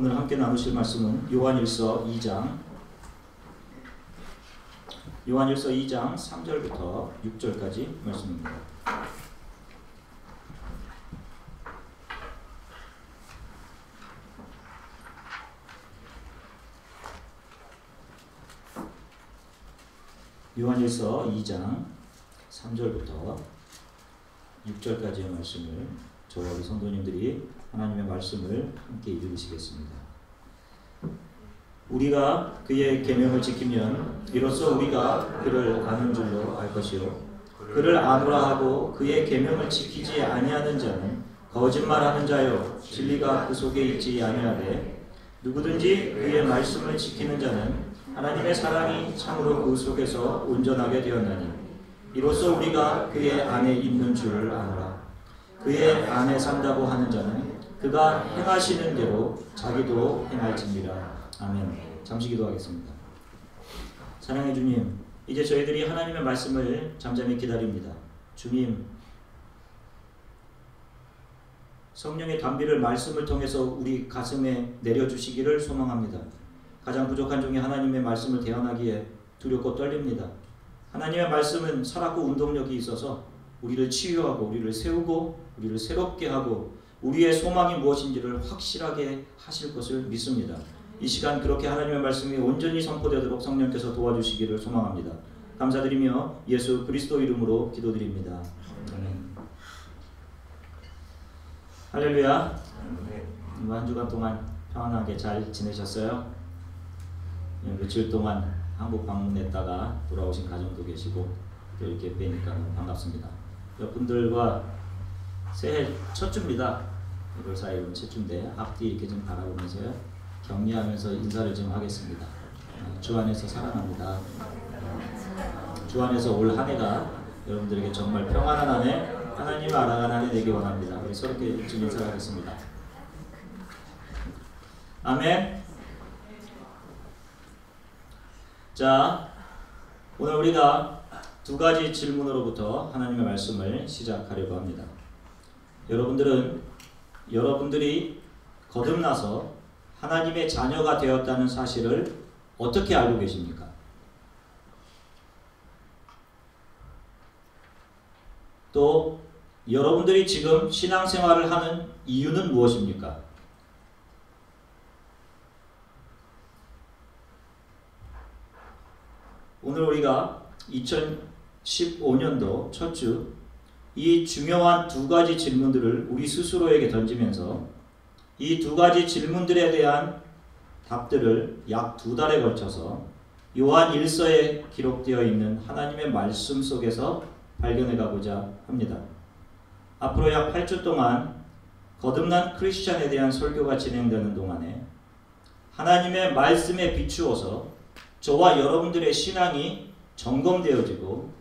오늘 함께 나누실 말씀은 요한일서 2장 3절부터 6절까지 말씀입니다. 요한일서 2장 3절부터 6절까지의 말씀을 저와 우리 성도님들이 하나님의 말씀을 함께 읽으시겠습니다. 우리가 그의 계명을 지키면 이로써 우리가 그를 아는 줄로 알 것이요 그를 아노라 하고 그의 계명을 지키지 아니하는 자는 거짓말하는 자요 진리가 그 속에 있지 아니하되 누구든지 그의 말씀을 지키는 자는 하나님의 사랑이 참으로 그 속에서 온전하게 되었나니 이로써 우리가 그의 안에 있는 줄 아노라. 그의 안에 산다고 하는 자는 그가 행하시는 대로 자기도 행할지니라. 아멘. 잠시 기도하겠습니다. 사랑의 주님, 이제 저희들이 하나님의 말씀을 잠잠히 기다립니다. 주님, 성령의 담비를 말씀을 통해서 우리 가슴에 내려주시기를 소망합니다. 가장 부족한 중에 하나님의 말씀을 대언하기에 두렵고 떨립니다. 하나님의 말씀은 살았고 운동력이 있어서 우리를 치유하고 우리를 세우고 우리를 새롭게 하고 우리의 소망이 무엇인지를 확실하게 하실 것을 믿습니다. 이 시간 그렇게 하나님의 말씀이 온전히 선포되도록 성령께서 도와주시기를 소망합니다. 감사드리며 예수 그리스도 이름으로 기도드립니다. 아멘. 할렐루야. 한 주간 동안 평안하게 잘 지내셨어요? 며칠 동안 한국 방문했다가 돌아오신 가정도 계시고 또 이렇게 뵈니까 너무 반갑습니다. 여러분들과 새해 첫 주입니다. 1월 4일은 첫 주인데 앞뒤 이렇게 좀 바라보면서요 격려하면서 인사를 좀 하겠습니다. 주 안에서 사랑합니다. 주 안에서 올 한 해가 여러분들에게 정말 평안한 한 해, 하나님을 알아가는 한 해 되기 원합니다. 우리 서로께 좀 인사를 하겠습니다. 아멘. 자, 오늘 우리가 두 가지 질문으로부터 하나님의 말씀을 시작하려고 합니다. 여러분들이 거듭나서 하나님의 자녀가 되었다는 사실을 어떻게 알고 계십니까? 또 여러분들이 지금 신앙생활을 하는 이유는 무엇입니까? 오늘 우리가 2015년도 첫 주 이 중요한 두 가지 질문들을 우리 스스로에게 던지면서 이 두 가지 질문들에 대한 답들을 약 2달에 걸쳐서 요한 1서에 기록되어 있는 하나님의 말씀 속에서 발견해 가고자 합니다. 앞으로 약 8주 동안 거듭난 크리스찬에 대한 설교가 진행되는 동안에 하나님의 말씀에 비추어서 저와 여러분들의 신앙이 점검되어지고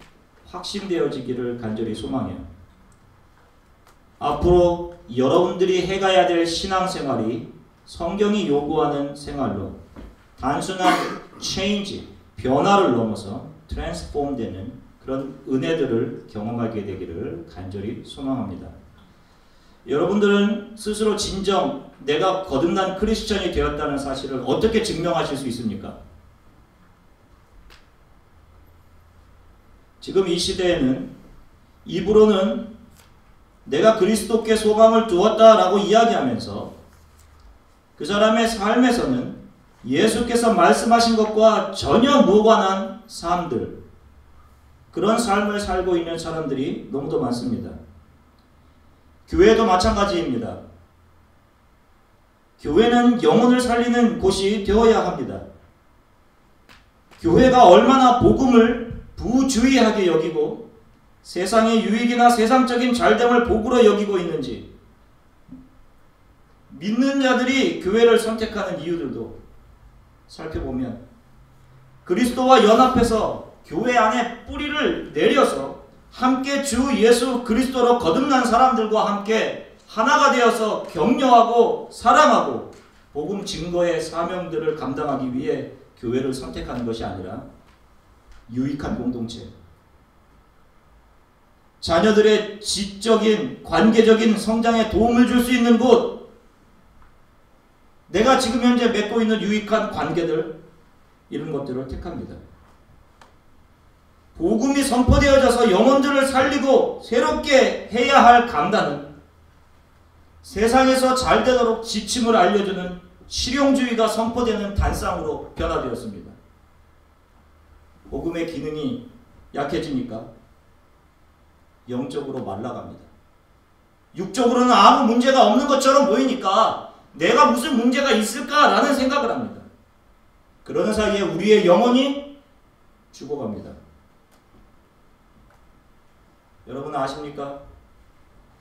확신되어지기를 간절히 소망해요. 앞으로 여러분들이 해가야 될 신앙생활이 성경이 요구하는 생활로 단순한 change, 변화를 넘어서 transform 되는 그런 은혜들을 경험하게 되기를 간절히 소망합니다. 여러분들은 스스로 진정 내가 거듭난 크리스천이 되었다는 사실을 어떻게 증명하실 수 있습니까? 지금 이 시대에는 입으로는 내가 그리스도께 소망을 두었다라고 이야기하면서 그 사람의 삶에서는 예수께서 말씀하신 것과 전혀 무관한 삶들, 그런 삶을 살고 있는 사람들이 너무도 많습니다. 교회도 마찬가지입니다. 교회는 영혼을 살리는 곳이 되어야 합니다. 교회가 얼마나 복음을 부주의하게 여기고 세상의 유익이나 세상적인 잘됨을 복으로 여기고 있는지 믿는 자들이 교회를 선택하는 이유들도 살펴보면 그리스도와 연합해서 교회 안에 뿌리를 내려서 함께 주 예수 그리스도로 거듭난 사람들과 함께 하나가 되어서 격려하고 사랑하고 복음 증거의 사명들을 감당하기 위해 교회를 선택하는 것이 아니라 유익한 공동체, 자녀들의 지적인 관계적인 성장에 도움을 줄 수 있는 곳, 내가 지금 현재 맺고 있는 유익한 관계들, 이런 것들을 택합니다. 복음이 선포되어져서 영혼들을 살리고 새롭게 해야 할 강단은 세상에서 잘 되도록 지침을 알려주는 실용주의가 선포되는 단상으로 변화되었습니다. 복음의 기능이 약해지니까 영적으로 말라갑니다. 육적으로는 아무 문제가 없는 것처럼 보이니까 내가 무슨 문제가 있을까라는 생각을 합니다. 그러는 사이에 우리의 영혼이 죽어갑니다. 여러분 아십니까?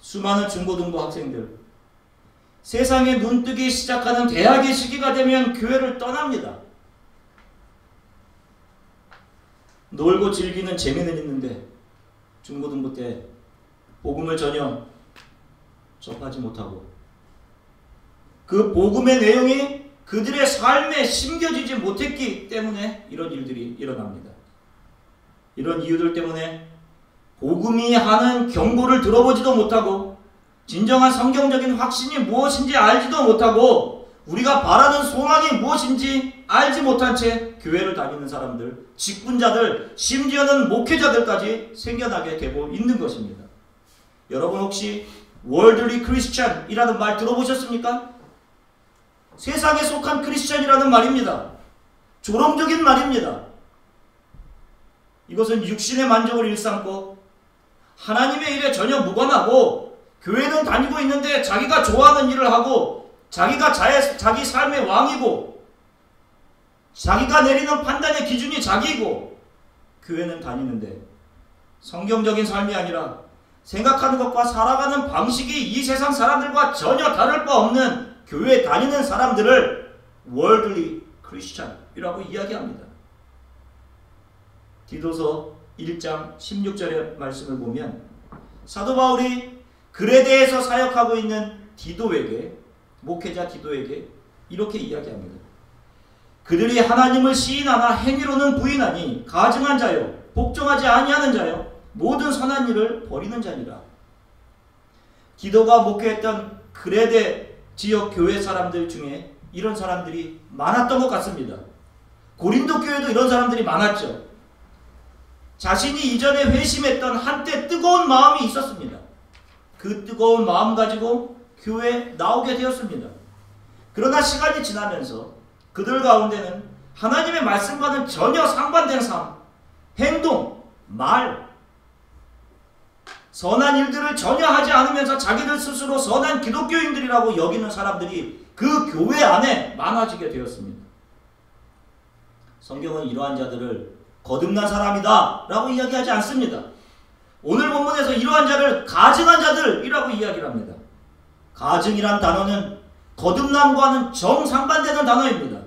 수많은 중고등부 학생들, 세상에 눈뜨기 시작하는 대학의 시기가 되면 교회를 떠납니다. 놀고 즐기는 재미는 있는데 중고등부 때 복음을 전혀 접하지 못하고 그 복음의 내용이 그들의 삶에 심겨지지 못했기 때문에 이런 일들이 일어납니다. 이런 이유들 때문에 복음이 하는 경고를 들어보지도 못하고 진정한 성경적인 확신이 무엇인지 알지도 못하고 우리가 바라는 소망이 무엇인지 알지 못한 채 교회를 다니는 사람들, 직분자들, 심지어는 목회자들까지 생겨나게 되고 있는 것입니다. 여러분 혹시 월드리 크리스찬이라는 말 들어보셨습니까? 세상에 속한 크리스찬이라는 말입니다. 조롱적인 말입니다. 이것은 육신의 만족을 일삼고 하나님의 일에 전혀 무관하고 교회는 다니고 있는데 자기가 좋아하는 일을 하고 자기가 자기 삶의 왕이고 자기가 내리는 판단의 기준이 자기이고 교회는 다니는데 성경적인 삶이 아니라 생각하는 것과 살아가는 방식이 이 세상 사람들과 전혀 다를 바 없는 교회에 다니는 사람들을 월드리 크리스찬이라고 이야기합니다. 디도서 1장 16절의 말씀을 보면 사도 바울이 그레데에서 사역하고 있는 디도에게, 목회자 디도에게 이렇게 이야기합니다. 그들이 하나님을 시인하나 행위로는 부인하니 가증한 자요 복종하지 아니하는 자요 모든 선한 일을 버리는 자니라. 디도가 목회했던 그레데 지역 교회 사람들 중에 이런 사람들이 많았던 것 같습니다. 고린도 교회도 이런 사람들이 많았죠. 자신이 이전에 회심했던 한때 뜨거운 마음이 있었습니다. 그 뜨거운 마음 가지고 교회에 나오게 되었습니다. 그러나 시간이 지나면서 그들 가운데는 하나님의 말씀과는 전혀 상반된 삶, 행동, 말, 선한 일들을 전혀 하지 않으면서 자기들 스스로 선한 기독교인들이라고 여기는 사람들이 그 교회 안에 많아지게 되었습니다. 성경은 이러한 자들을 거듭난 사람이다 라고 이야기하지 않습니다. 오늘 본문에서 이러한 자를 가증한 자들이라고 이야기를 합니다. 가증이란 단어는 거듭남과는 정상반되는 단어입니다.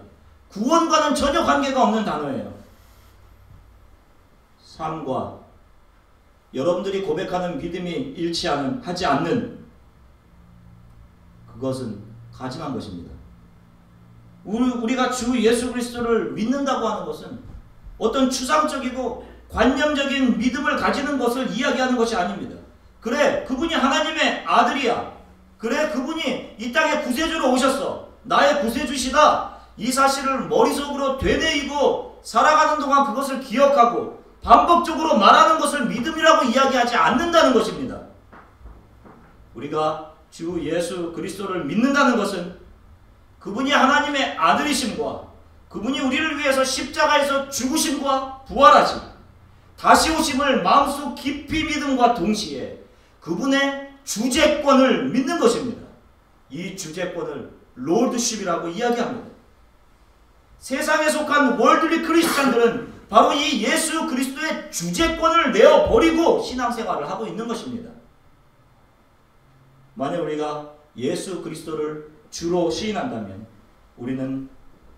구원과는 전혀 관계가 없는 단어예요. 삶과 여러분들이 고백하는 믿음이 일치하지 않는 그것은 가증한 것입니다. 우리가 주 예수 그리스도를 믿는다고 하는 것은 어떤 추상적이고 관념적인 믿음을 가지는 것을 이야기하는 것이 아닙니다. 그래, 그분이 하나님의 아들이야. 그래, 그분이 이 땅에 구세주로 오셨어. 나의 구세주시다. 이 사실을 머릿속으로 되뇌이고 살아가는 동안 그것을 기억하고 반복적으로 말하는 것을 믿음이라고 이야기하지 않는다는 것입니다. 우리가 주 예수 그리스도를 믿는다는 것은 그분이 하나님의 아들이심과 그분이 우리를 위해서 십자가에서 죽으심과 부활하심, 다시 오심을 마음속 깊이 믿음과 동시에 그분의 주재권을 믿는 것입니다. 이 주재권을 롤드십이라고 이야기합니다. 세상에 속한 월드리 크리스찬들은 바로 이 예수 그리스도의 주재권을 내어버리고 신앙생활을 하고 있는 것입니다. 만약 우리가 예수 그리스도를 주로 시인한다면 우리는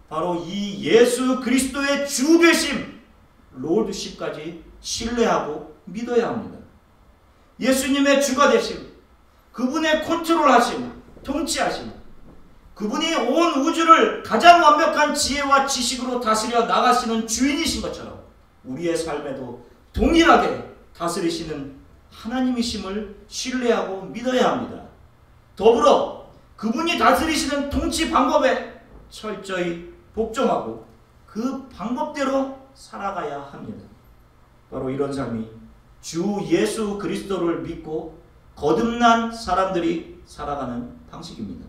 바로 이 예수 그리스도의 주 되심, 롤드십까지 신뢰하고 믿어야 합니다. 예수님의 주가 되심, 그분의 컨트롤하심, 통치하심, 그분이 온 우주를 가장 완벽한 지혜와 지식으로 다스려 나가시는 주인이신 것처럼 우리의 삶에도 동일하게 다스리시는 하나님이심을 신뢰하고 믿어야 합니다. 더불어 그분이 다스리시는 통치 방법에 철저히 복종하고 그 방법대로 살아가야 합니다. 바로 이런 삶이 주 예수 그리스도를 믿고 거듭난 사람들이 살아가는 방식입니다.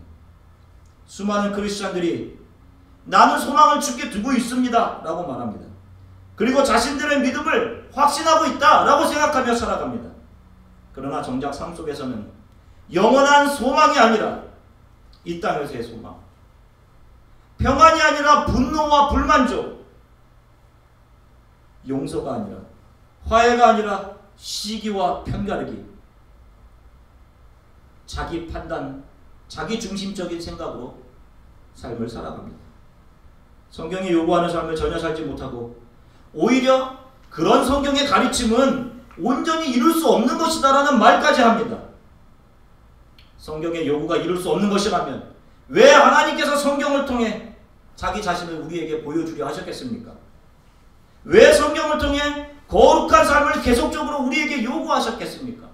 수많은 크리스찬들이 나는 소망을 주께 두고 있습니다 라고 말합니다. 그리고 자신들의 믿음을 확신하고 있다 라고 생각하며 살아갑니다. 그러나 정작 삶 속에서는 영원한 소망이 아니라 이 땅에서의 소망, 평안이 아니라 분노와 불만족, 용서가 아니라 화해가 아니라 시기와 편가르기, 자기 판단, 자기 중심적인 생각으로 삶을 살아갑니다. 성경이 요구하는 삶을 전혀 살지 못하고 오히려 그런 성경의 가르침은 온전히 이룰 수 없는 것이다 라는 말까지 합니다. 성경의 요구가 이룰 수 없는 것이라면 왜 하나님께서 성경을 통해 자기 자신을 우리에게 보여주려 하셨겠습니까? 왜 성경을 통해 거룩한 삶을 계속적으로 우리에게 요구하셨겠습니까?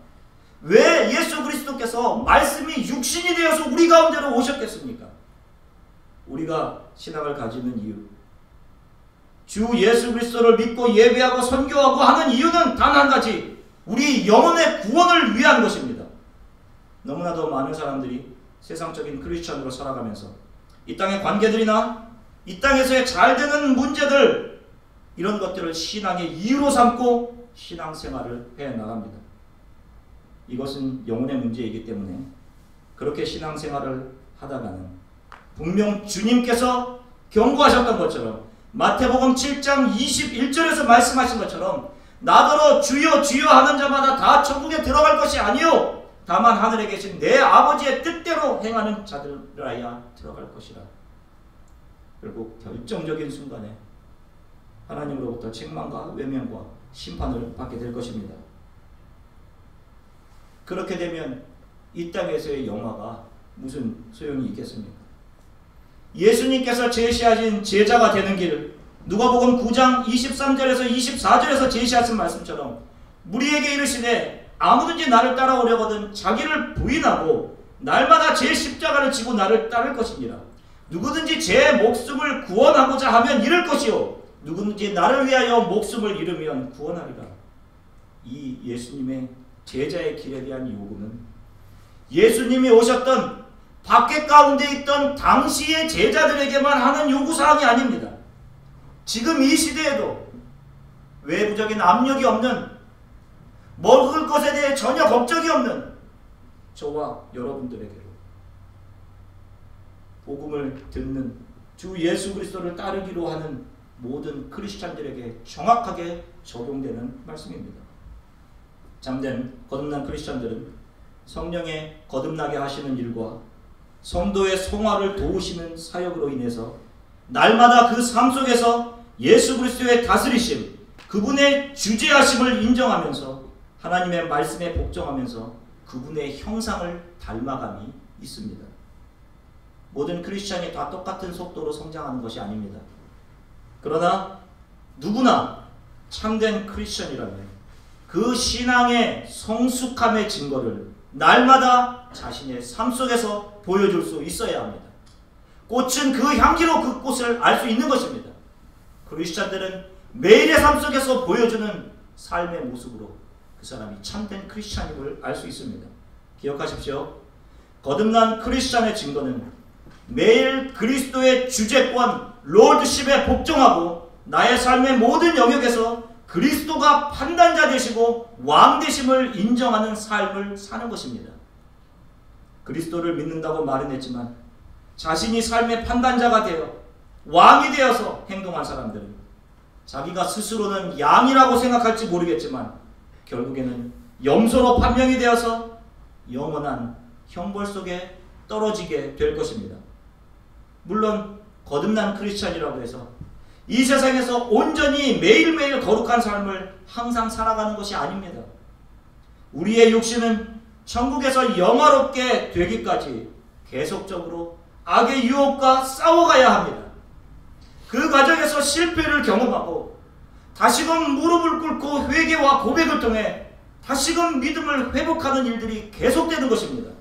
왜 예수 그리스도께서 말씀이 육신이 되어서 우리 가운데로 오셨겠습니까? 우리가 신앙을 가지는 이유, 주 예수 그리스도를 믿고 예배하고 선교하고 하는 이유는 단 한 가지, 우리 영혼의 구원을 위한 것입니다. 너무나도 많은 사람들이 세상적인 크리스천으로 살아가면서 이 땅의 관계들이나 이 땅에서의 잘 되는 문제들, 이런 것들을 신앙의 이유로 삼고 신앙생활을 해나갑니다. 이것은 영혼의 문제이기 때문에 그렇게 신앙생활을 하다가는 분명 주님께서 경고하셨던 것처럼 마태복음 7장 21절에서 말씀하신 것처럼 나더러 주여 주여 하는 자마다 다 천국에 들어갈 것이 아니요 다만 하늘에 계신 내 아버지의 뜻대로 행하는 자들이라야 들어갈 것이라. 결국 결정적인 순간에 하나님으로부터 책망과 외면과 심판을 받게 될 것입니다. 그렇게 되면 이 땅에서의 영화가 무슨 소용이 있겠습니까? 예수님께서 제시하신 제자가 되는 길, 누가복음 9장 23절에서 24절에서 제시하신 말씀처럼 무리에게 이르시되 아무든지 나를 따라오려거든 자기를 부인하고 날마다 제 십자가를 지고 나를 따를 것이니라. 누구든지 제 목숨을 구원하고자 하면 잃을 것이요 누구든지 나를 위하여 목숨을 잃으면 구원하리라. 이 예수님의 제자의 길에 대한 요구는 예수님이 오셨던 밖에 가운데 있던 당시의 제자들에게만 하는 요구사항이 아닙니다. 지금 이 시대에도 외부적인 압력이 없는, 먹을 것에 대해 전혀 걱정이 없는 저와 여러분들에게로 복음을 듣는 주 예수 그리스도를 따르기로 하는 모든 크리스찬들에게 정확하게 적용되는 말씀입니다. 잠든 거듭난 크리스찬들은 성령의 거듭나게 하시는 일과 성도의 성화를 도우시는 사역으로 인해서 날마다 그 삶 속에서 예수 그리스도의 다스리심, 그분의 주재하심을 인정하면서 하나님의 말씀에 복종하면서 그분의 형상을 닮아감이 있습니다. 모든 크리스찬이 다 똑같은 속도로 성장하는 것이 아닙니다. 그러나 누구나 참된 크리스찬이라면 그 신앙의 성숙함의 증거를 날마다 자신의 삶 속에서 보여줄 수 있어야 합니다. 꽃은 그 향기로 그 꽃을 알 수 있는 것입니다. 크리스찬들은 매일의 삶 속에서 보여주는 삶의 모습으로 그 사람이 참된 크리스찬임을 알 수 있습니다. 기억하십시오. 거듭난 크리스찬의 증거는 매일 그리스도의 주재권, 롤드십에 복종하고 나의 삶의 모든 영역에서 그리스도가 판단자 되시고 왕 되심을 인정하는 삶을 사는 것입니다. 그리스도를 믿는다고 말은 했지만 자신이 삶의 판단자가 되어 왕이 되어서 행동한 사람들은 자기가 스스로는 양이라고 생각할지 모르겠지만 결국에는 염소로 판명이 되어서 영원한 형벌 속에 떨어지게 될 것입니다. 물론 거듭난 크리스찬이라고 해서 이 세상에서 온전히 매일매일 거룩한 삶을 항상 살아가는 것이 아닙니다. 우리의 육신은 천국에서 영화롭게 되기까지 계속적으로 악의 유혹과 싸워가야 합니다. 그 과정에서 실패를 경험하고 다시금 무릎을 꿇고 회개와 고백을 통해 다시금 믿음을 회복하는 일들이 계속되는 것입니다.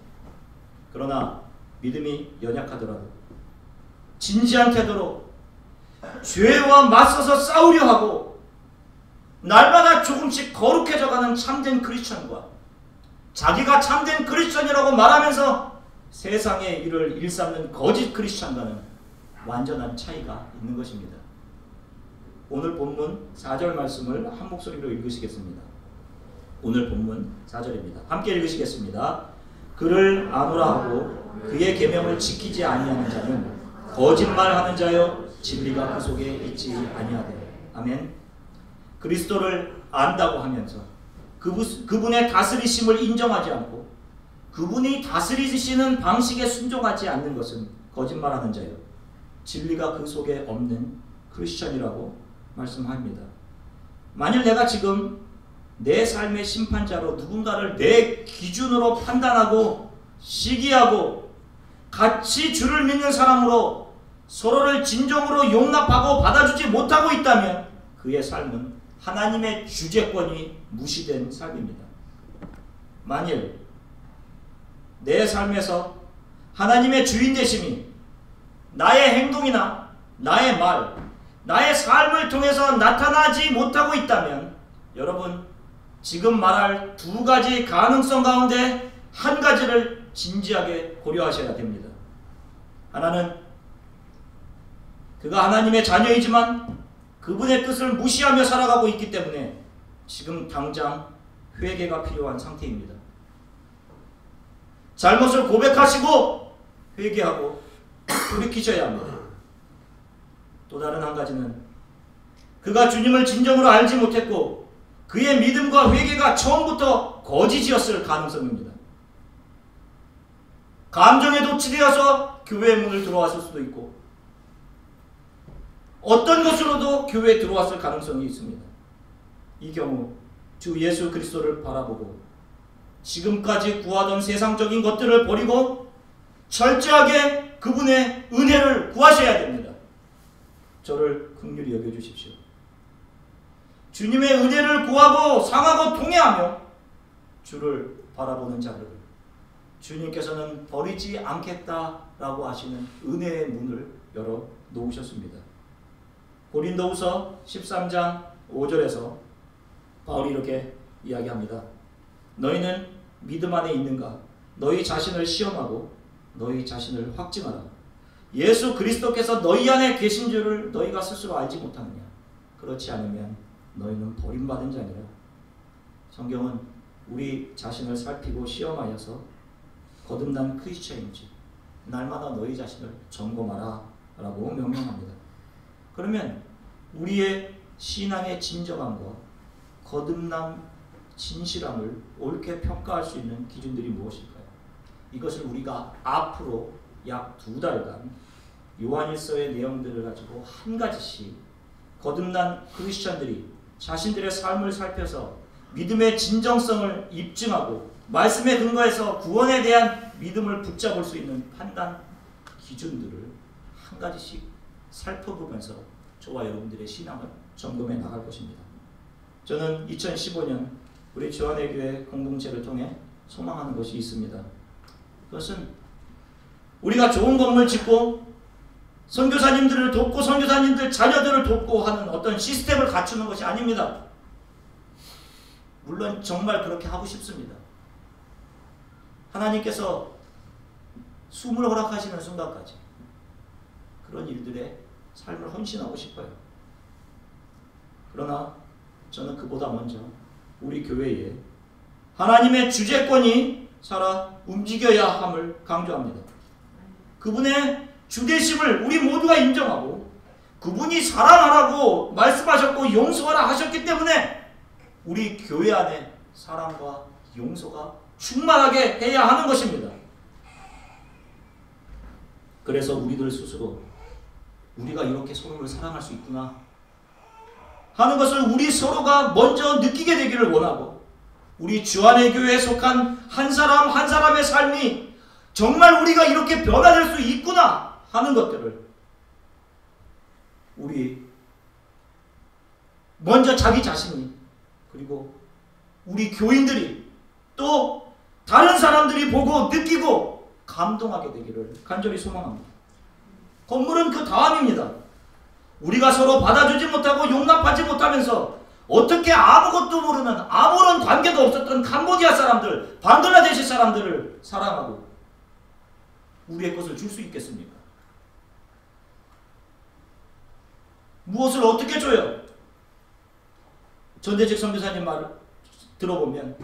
그러나 믿음이 연약하더라도 진지한 태도로 죄와 맞서서 싸우려 하고 날마다 조금씩 거룩해져가는 참된 크리스천과 자기가 참된 크리스천이라고 말하면서 세상의 일을 일삼는 거짓 크리스천과는 완전한 차이가 있는 것입니다. 오늘 본문 4절 말씀을 한 목소리로 읽으시겠습니다. 오늘 본문 4절입니다. 함께 읽으시겠습니다. 그를 아노라 하고 그의 계명을 지키지 아니하는 자는 거짓말하는 자여 진리가 그 속에 있지 아니하되. 아멘. 그리스도를 안다고 하면서 그분의 다스리심을 인정하지 않고 그분이 다스리시는 방식에 순종하지 않는 것은 거짓말하는 자요 진리가 그 속에 없는 크리스천이라고 말씀합니다. 만일 내가 지금 내 삶의 심판자로 누군가를 내 기준으로 판단하고 시기하고 같이 주를 믿는 사람으로 서로를 진정으로 용납하고 받아주지 못하고 있다면 그의 삶은 하나님의 주재권이 무시된 삶입니다. 만일 내 삶에서 하나님의 주인 되심이 나의 행동이나 나의 말, 나의 삶을 통해서 나타나지 못하고 있다면 여러분 지금 말할 두 가지 가능성 가운데 한 가지를 진지하게 고려하셔야 됩니다. 하나는 그가 하나님의 자녀이지만 그분의 뜻을 무시하며 살아가고 있기 때문에 지금 당장 회개가 필요한 상태입니다. 잘못을 고백하시고 회개하고 돌이키셔야 합니다. 또 다른 한 가지는 그가 주님을 진정으로 알지 못했고 그의 믿음과 회개가 처음부터 거짓이었을 가능성입니다. 감정에 도취되어서 교회 문을 들어왔을 수도 있고 어떤 것으로도 교회에 들어왔을 가능성이 있습니다. 이 경우 주 예수 그리스도를 바라보고 지금까지 구하던 세상적인 것들을 버리고 철저하게 그분의 은혜를 구하셔야 됩니다. 저를 긍휼히 여겨주십시오. 주님의 은혜를 구하고 상하고 통회하며 주를 바라보는 자를 주님께서는 버리지 않겠다라고 하시는 은혜의 문을 열어 놓으셨습니다. 고린도후서 13장 5절에서 바울이 이렇게 이야기합니다. 너희는 믿음 안에 있는가? 너희 자신을 시험하고 너희 자신을 확증하라. 예수 그리스도께서 너희 안에 계신 줄을 너희가 스스로 알지 못하느냐? 그렇지 않으면 너희는 버림받은 자니라. 성경은 우리 자신을 살피고 시험하여서 거듭난 크리스천인지 날마다 너희 자신을 점검하라 라고 명령합니다. 그러면 우리의 신앙의 진정함과 거듭남 진실함을 옳게 평가할 수 있는 기준들이 무엇일까요? 이것을 우리가 앞으로 약 2달간 요한일서의 내용들을 가지고 한 가지씩 거듭난 크리스천들이 자신들의 삶을 살펴서 믿음의 진정성을 입증하고 말씀에 근거해서 구원에 대한 믿음을 붙잡을 수 있는 판단 기준들을 한 가지씩 살펴보면서 저와 여러분들의 신앙을 점검해 나갈 것입니다. 저는 2015년 우리 주안의 교회 공동체를 통해 소망하는 것이 있습니다. 그것은 우리가 좋은 건물 짓고 선교사님들을 돕고 선교사님들 자녀들을 돕고 하는 어떤 시스템을 갖추는 것이 아닙니다. 물론 정말 그렇게 하고 싶습니다. 하나님께서 숨을 허락하시는 순간까지 그런 일들에 삶을 헌신하고 싶어요. 그러나 저는 그보다 먼저 우리 교회에 하나님의 주재권이 살아 움직여야 함을 강조합니다. 그분의 주되심을 우리 모두가 인정하고 그분이 사랑하라고 말씀하셨고 용서하라 하셨기 때문에 우리 교회 안에 사랑과 용서가 충만하게 해야 하는 것입니다. 그래서 우리들 스스로 우리가 이렇게 서로를 사랑할 수 있구나 하는 것을 우리 서로가 먼저 느끼게 되기를 원하고 우리 주안의 교회에 속한 한 사람 한 사람의 삶이 정말 우리가 이렇게 변화될 수 있구나 하는 것들을 우리 먼저 자기 자신이 그리고 우리 교인들이 또 다른 사람들이 보고 느끼고 감동하게 되기를 간절히 소망합니다. 건물은 그 다음입니다. 우리가 서로 받아주지 못하고 용납하지 못하면서 어떻게 아무것도 모르는 아무런 관계도 없었던 캄보디아 사람들, 방글라데시 사람들을 사랑하고 우리의 것을 줄 수 있겠습니까? 무엇을 어떻게 줘요? 전대직 선교사님 말을 들어보면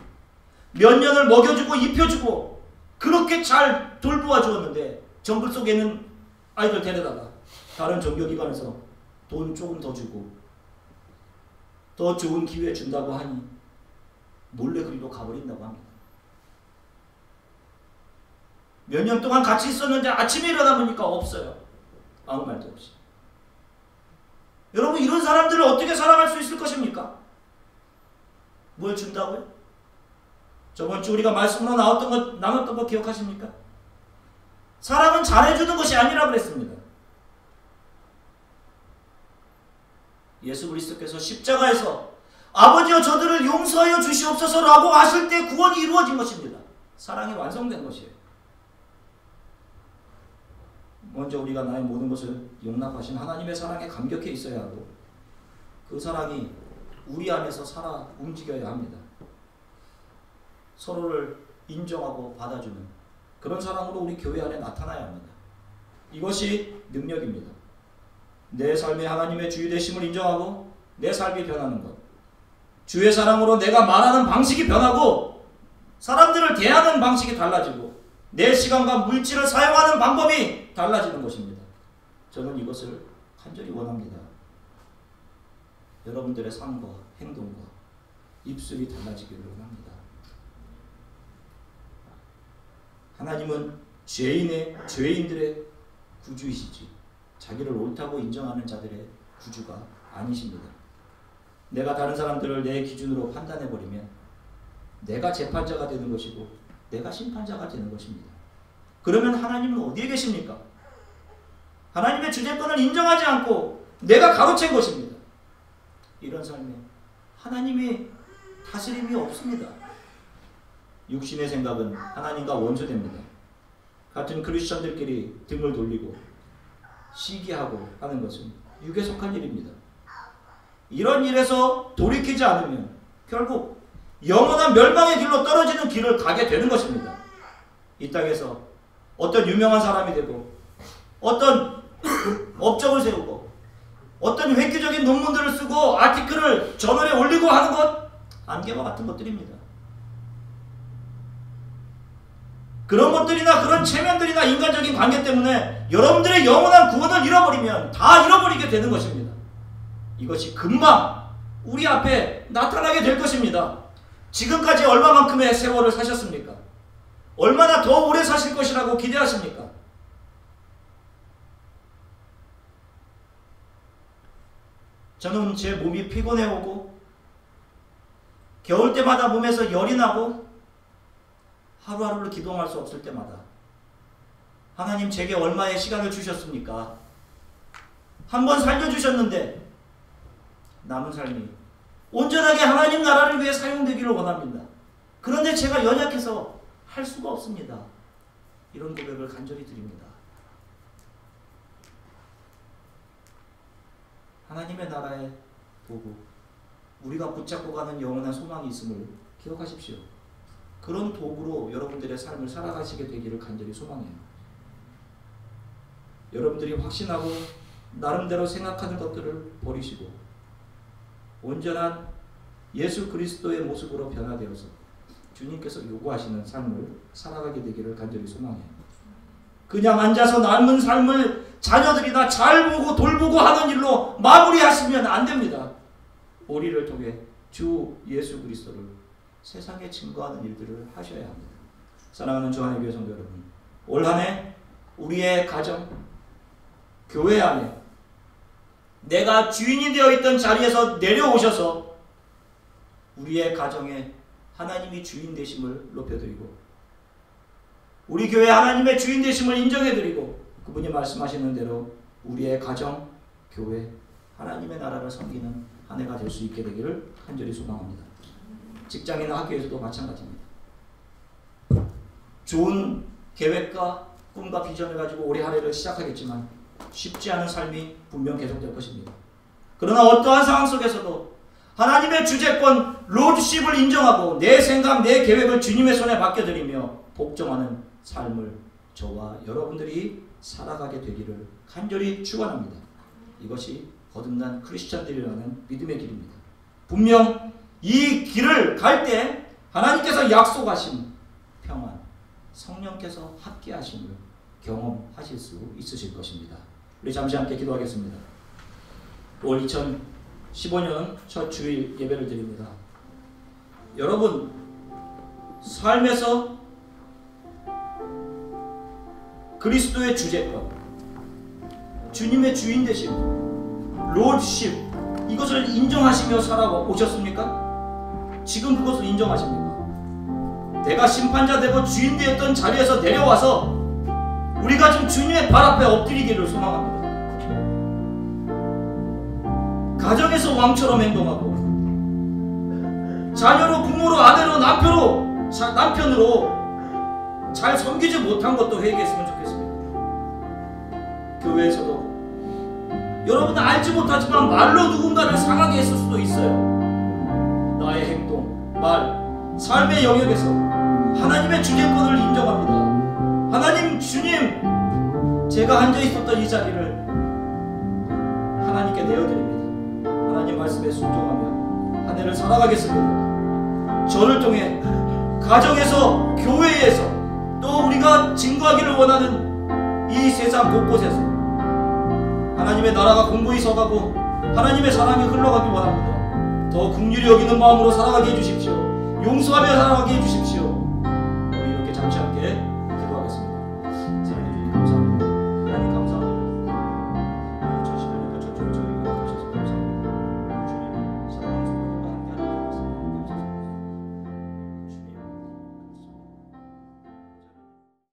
몇 년을 먹여주고 입혀주고 그렇게 잘 돌보아 주었는데 정글 속에 있는 아이들 데려다가 다른 종교기관에서 돈 조금 더 주고 더 좋은 기회 준다고 하니 몰래 그리로 가버린다고 합니다. 몇 년 동안 같이 있었는데 아침에 일어나 보니까 없어요. 아무 말도 없이. 여러분 이런 사람들을 어떻게 사랑할 수 있을 것입니까? 뭘 준다고요? 저번 주 우리가 말씀으로 나눴던 거 기억하십니까? 사랑은 잘해주는 것이 아니라 그랬습니다. 예수 그리스도께서 십자가에서 아버지여 저들을 용서하여 주시옵소서라고 하실 때 구원이 이루어진 것입니다. 사랑이 완성된 것이에요. 먼저 우리가 나의 모든 것을 용납하신 하나님의 사랑에 감격해 있어야 하고 그 사랑이 우리 안에서 살아 움직여야 합니다. 서로를 인정하고 받아주는 그런 사랑으로 우리 교회 안에 나타나야 합니다. 이것이 능력입니다. 내 삶에 하나님의 주유 되심을 인정하고 내 삶이 변하는 것. 주의 사랑으로 내가 말하는 방식이 변하고 사람들을 대하는 방식이 달라지고 내 시간과 물질을 사용하는 방법이 달라지는 것입니다. 저는 이것을 간절히 원합니다. 여러분들의 삶과 행동과 입술이 달라지기를 원합니다. 하나님은 죄인들의 구주이시지 자기를 옳다고 인정하는 자들의 구주가 아니십니다. 내가 다른 사람들을 내 기준으로 판단해버리면 내가 재판자가 되는 것이고 내가 심판자가 되는 것입니다. 그러면 하나님은 어디에 계십니까? 하나님의 주재권을 인정하지 않고 내가 가로챈 것입니다. 이런 삶에 하나님의 다스림이 없습니다. 육신의 생각은 하나님과 원수됩니다. 같은 크리스천들끼리 등을 돌리고 시기하고 하는 것은 육에 속한 일입니다. 이런 일에서 돌이키지 않으면 결국 영원한 멸망의 길로 떨어지는 길을 가게 되는 것입니다. 이 땅에서 어떤 유명한 사람이 되고 어떤 업적을 세우고 어떤 획기적인 논문들을 쓰고 아티클을 저널에 올리고 하는 것 안개와 같은 것들입니다. 그런 것들이나 그런 체면들이나 인간적인 관계 때문에 여러분들의 영원한 구원을 잃어버리면 다 잃어버리게 되는 것입니다. 이것이 금방 우리 앞에 나타나게 될 것입니다. 지금까지 얼마만큼의 세월을 사셨습니까? 얼마나 더 오래 사실 것이라고 기대하십니까? 저는 제 몸이 피곤해오고 겨울 때마다 몸에서 열이 나고 하루하루를 기도할 수 없을 때마다 하나님 제게 얼마의 시간을 주셨습니까? 한번 살려주셨는데 남은 삶이 온전하게 하나님 나라를 위해 사용되기를 원합니다. 그런데 제가 연약해서 할 수가 없습니다. 이런 고백을 간절히 드립니다. 하나님의 나라의 도구, 우리가 붙잡고 가는 영원한 소망이 있음을 기억하십시오. 그런 도구로 여러분들의 삶을 살아가시게 되기를 간절히 소망해요. 여러분들이 확신하고 나름대로 생각하는 것들을 버리시고 온전한 예수 그리스도의 모습으로 변화되어서 주님께서 요구하시는 삶을 살아가게 되기를 간절히 소망해요. 그냥 앉아서 남은 삶을 자녀들이나 잘 보고 돌보고 하는 일로 마무리하시면 안 됩니다. 우리를 통해 주 예수 그리스도를 세상에 증거하는 일들을 하셔야 합니다. 사랑하는 주안의 교회 성도 여러분, 올 한 해 우리의 가정, 교회 안에 내가 주인이 되어 있던 자리에서 내려오셔서 우리의 가정에 하나님이 주인 되심을 높여드리고 우리 교회 하나님의 주인 되심을 인정해드리고 그분이 말씀하시는 대로 우리의 가정, 교회, 하나님의 나라를 섬기는 한 해가 될 수 있게 되기를 간절히 소망합니다. 직장이나 학교에서도 마찬가지입니다. 좋은 계획과 꿈과 비전을 가지고 올해 한 해를 시작하겠지만 쉽지 않은 삶이 분명 계속될 것입니다. 그러나 어떠한 상황 속에서도 하나님의 주재권 로드십을 인정하고 내 생각, 내 계획을 주님의 손에 맡겨드리며 복종하는 삶을 저와 여러분들이 살아가게 되기를 간절히 축원합니다. 이것이 거듭난 크리스찬들이라는 믿음의 길입니다. 분명 이 길을 갈 때 하나님께서 약속하신 평안, 성령께서 함께 하심을 경험하실 수 있으실 것입니다. 우리 잠시 함께 기도하겠습니다. 올 2015년 첫 주일 예배를 드립니다. 여러분 삶에서 그리스도의 주제권, 주님의 주인 되심, 롤십, 이것을 인정하시며 살아오셨습니까? 지금 그것을 인정하십니까? 내가 심판자 되고 주인 되었던 자리에서 내려와서 우리가 지금 주님의 발 앞에 엎드리기를 소망합니다. 가정에서 왕처럼 행동하고 자녀로, 부모로, 아내로, 남편으로 잘 섬기지 못한 것도 회개했으면 좋겠습니다. 교회에서도 여러분 알지 못하지만 말로 누군가를 상하게 했을 수도 있어요. 나의 행동, 말, 삶의 영역에서 하나님의 주재권을 인정합니다. 하나님, 주님, 제가 앉아 있었던 이 자리를 하나님께 내어드립니다. 하나님 말씀에 순종하며 한 해를 살아가겠습니다. 저를 통해 가정에서, 교회에서, 또 우리가 증거하기를 원하는 이 세상 곳곳에서 하나님의 나라가 공고히 서가고 하나님의 사랑이 흘러가길 원합니다. 더 긍휼히 여기는 마음으로 살아가게 해주십시오. 용서하며 살아가게 해주십시오.